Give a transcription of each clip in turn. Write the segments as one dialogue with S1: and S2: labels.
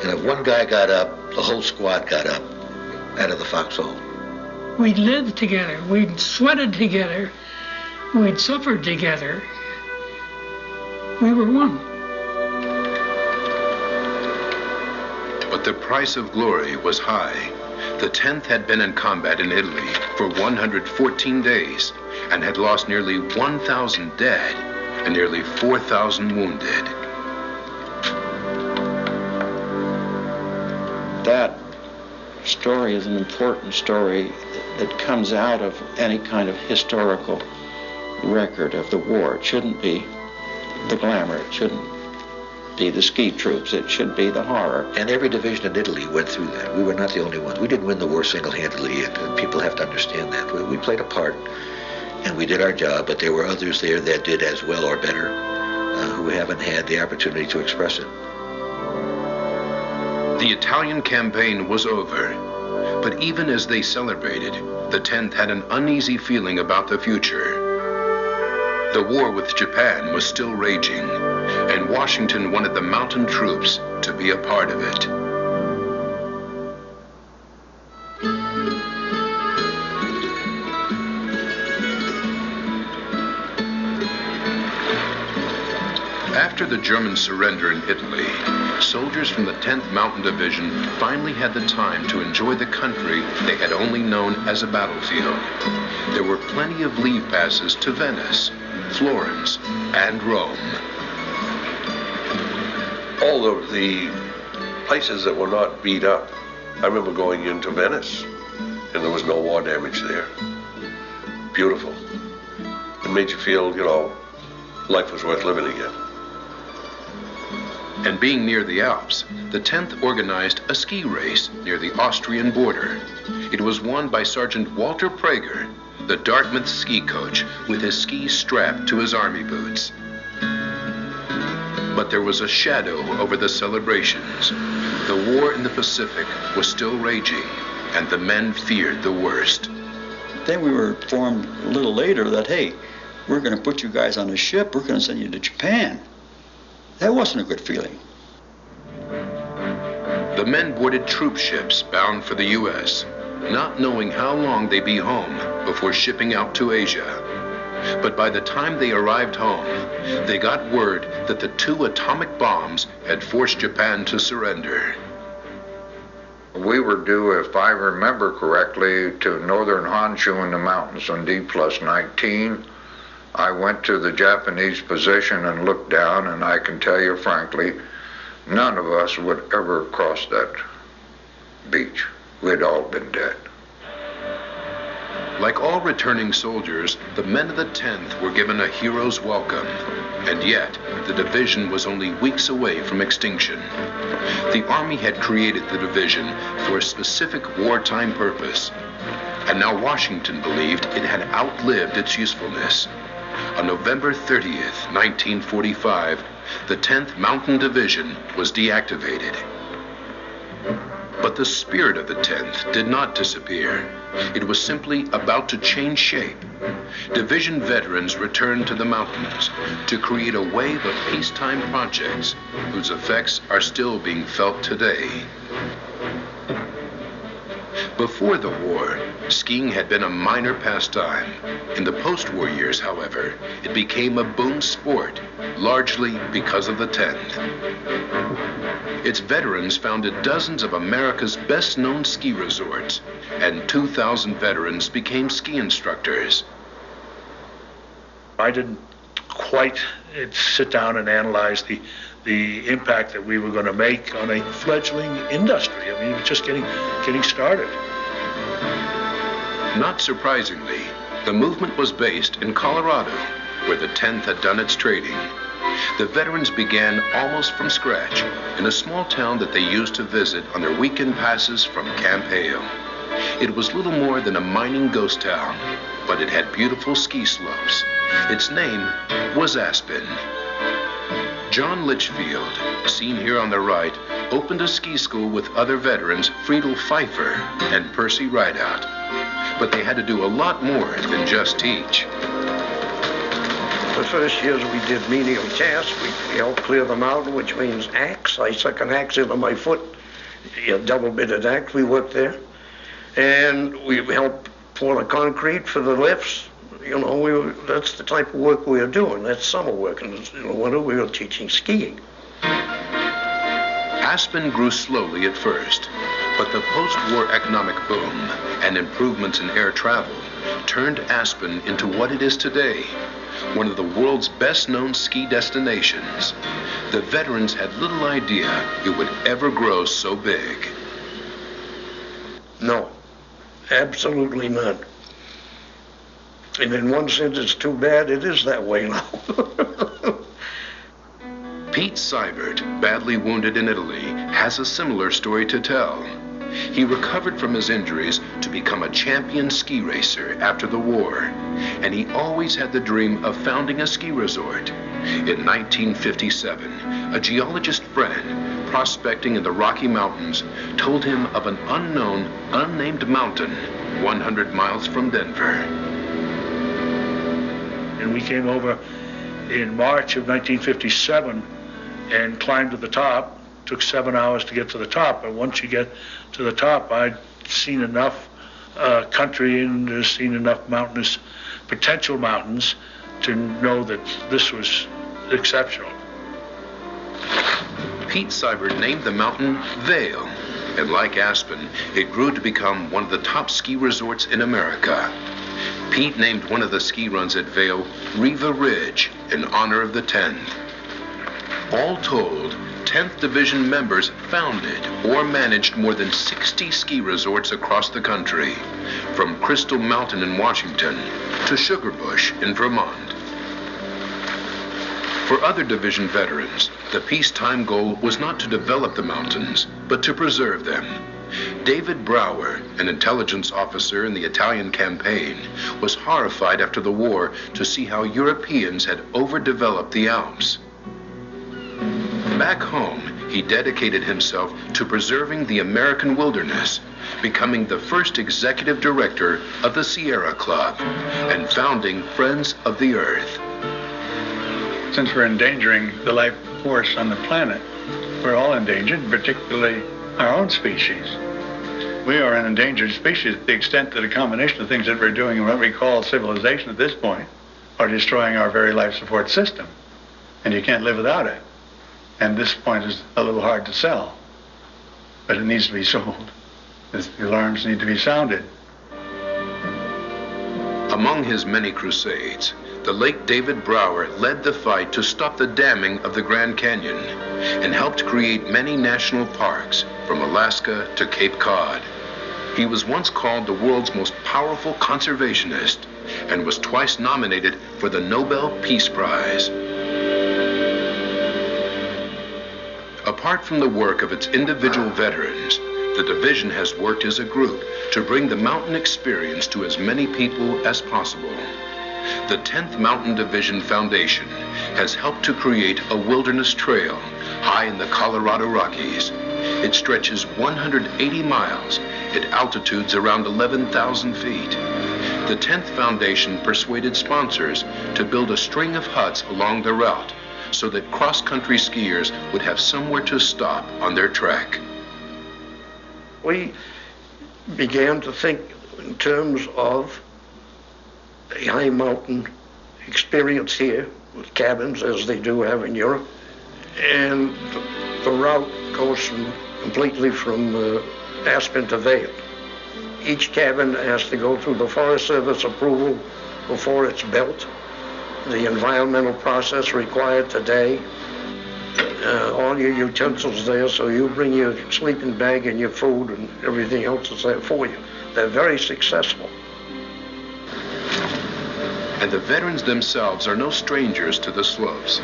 S1: And if one guy got up, the whole squad got up out of the foxhole.
S2: We'd lived together. We'd sweated together. We'd suffered together. We were one.
S3: But the price of glory was high. The 10th had been in combat in Italy for 114 days and had lost nearly 1,000 dead and nearly 4,000 wounded.
S4: That story is an important story that comes out of any kind of historical record of the war. It shouldn't be the glamour. It shouldn't be the ski troops. It should be the horror.
S1: And every division in Italy went through that. We were not the only ones. We didn't win the war single-handedly, and people have to understand that. We played a part, and we did our job, but there were others there that did as well or better, who haven't had the opportunity to express it.
S3: The Italian campaign was over, but even as they celebrated, the 10th had an uneasy feeling about the future. The war with Japan was still raging, and Washington wanted the mountain troops to be a part of it. After the German surrender in Italy, soldiers from the 10th Mountain Division finally had the time to enjoy the country they had only known as a battlefield. There were plenty of leave passes to Venice, Florence, and Rome.
S5: All of the places that were not beat up. I remember going into Venice, and there was no war damage there. Beautiful. It made you feel, you know, life was worth living again.
S3: And being near the Alps, the 10th organized a ski race near the Austrian border. It was won by Sergeant Walter Prager, the Dartmouth ski coach, with his skis strapped to his army boots. But there was a shadow over the celebrations. The war in the Pacific was still raging, and the men feared the worst.
S6: Then we were informed a little later that, hey, we're going to put you guys on a ship, we're going to send you to Japan. That wasn't a good feeling.
S3: The men boarded troop ships bound for the U.S., not knowing how long they'd be home before shipping out to Asia. But by the time they arrived home, they got word that the 2 atomic bombs had forced Japan to surrender.
S7: We were due, if I remember correctly, to northern Honshu in the mountains on D+19. I went to the Japanese position and looked down, and I can tell you frankly, none of us would ever cross that beach. We'd all been dead.
S3: Like all returning soldiers, the men of the 10th were given a hero's welcome. And yet, the division was only weeks away from extinction. The Army had created the division for a specific wartime purpose. And now Washington believed it had outlived its usefulness. On November 30th, 1945, the 10th Mountain Division was deactivated. But the spirit of the 10th did not disappear. It was simply about to change shape. Division veterans returned to the mountains to create a wave of peacetime projects whose effects are still being felt today. Before the war, skiing had been a minor pastime. In the post-war years, however, it became a boom sport, largely because of the 10th. Its veterans founded dozens of America's best-known ski resorts, and 2,000 veterans became ski instructors.
S8: I didn't quite sit down and analyze the impact that we were going to make on a fledgling industry. I mean, it was just getting started.
S3: Not surprisingly, the movement was based in Colorado, where the 10th had done its training. The veterans began almost from scratch in a small town that they used to visit on their weekend passes from Camp Hale. It was little more than a mining ghost town, but it had beautiful ski slopes. Its name was Aspen. John Litchfield, seen here on the right, opened a ski school with other veterans, Friedel Pfeiffer and Percy Rideout. But they had to do a lot more than just teach.
S9: the first years we did menial tasks. We helped clear the mountain, which means axe. I stuck an axe into my foot, a double-bitted axe. We worked there. And we helped pour the concrete for the lifts. You know, that's the type of work we were doing. That's summer work. And in the winter, we were teaching skiing.
S3: Aspen grew slowly at first, but the post-war economic boom and improvements in air travel turned Aspen into what it is today, one of the world's best-known ski destinations. The veterans had little idea it would ever grow so big.
S9: No, absolutely not. And in one sense, it's too bad it is that way now.
S3: Pete Seibert, badly wounded in Italy, has a similar story to tell. He recovered from his injuries to become a champion ski racer after the war, and he always had the dream of founding a ski resort. In 1957, a geologist friend prospecting in the Rocky Mountains told him of an unknown, unnamed mountain 100 miles from Denver.
S8: And we came over in March of 1957 and climbed to the top. Took 7 hours to get to the top, but once you get to the top, I'd seen enough country and seen enough mountainous, potential mountains, to know that this was exceptional.
S3: Pete Seibert named the mountain Vail, and like Aspen, it grew to become one of the top ski resorts in America. Pete named one of the ski runs at Vail Riva Ridge in honor of the 10th. All told, 10th Division members founded or managed more than 60 ski resorts across the country, from Crystal Mountain in Washington to Sugarbush in Vermont. For other division veterans, the peacetime goal was not to develop the mountains, but to preserve them. David Brower, an intelligence officer in the Italian campaign, was horrified after the war to see how Europeans had overdeveloped the Alps. Back home, he dedicated himself to preserving the American wilderness, becoming the first executive director of the Sierra Club and founding Friends of the Earth.
S10: Since we're endangering the life force on the planet, we're all endangered, particularly our own species. We are an endangered species to the extent that a combination of things that we're doing in what we call civilization at this point are destroying our very life support system. And you can't live without it. And this point is a little hard to sell, but it needs to be sold. The alarms need to be sounded.
S3: Among his many crusades, the late David Brower led the fight to stop the damming of the Grand Canyon and helped create many national parks from Alaska to Cape Cod. He was once called the world's most powerful conservationist and was twice nominated for the Nobel Peace Prize. Apart from the work of its individual veterans, the division has worked as a group to bring the mountain experience to as many people as possible. The 10th Mountain Division Foundation has helped to create a wilderness trail high in the Colorado Rockies. It stretches 180 miles at altitudes around 11,000 feet. The 10th Foundation persuaded sponsors to build a string of huts along the route so that cross-country skiers would have somewhere to stop on their trek.
S9: We began to think in terms of a high mountain experience here with cabins as they do have in Europe. And the route goes completely from Aspen to Vail. Each cabin has to go through the Forest Service approval before it's built. The environmental process required today, all your utensils there, so you bring your sleeping bag and your food and everything else is there for you. They're very successful.
S3: And the veterans themselves are no strangers to the slopes.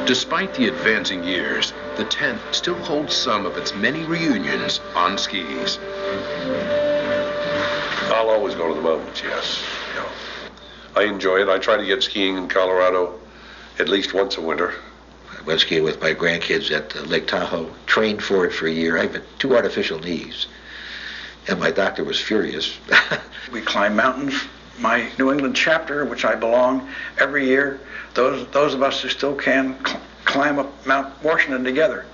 S3: Despite the advancing years, the 10th still holds some of its many reunions on skis.
S5: I'll always go to the mountains, yes. Yeah. I enjoy it. I try to get skiing in Colorado at least once a winter.
S1: I went skiing with my grandkids at Lake Tahoe, trained for it for a year. I had 2 artificial knees, and my doctor was furious.
S6: We climb mountains
S11: my New England chapter, which I belong, every year, those of us who still can climb up Mount Washington together.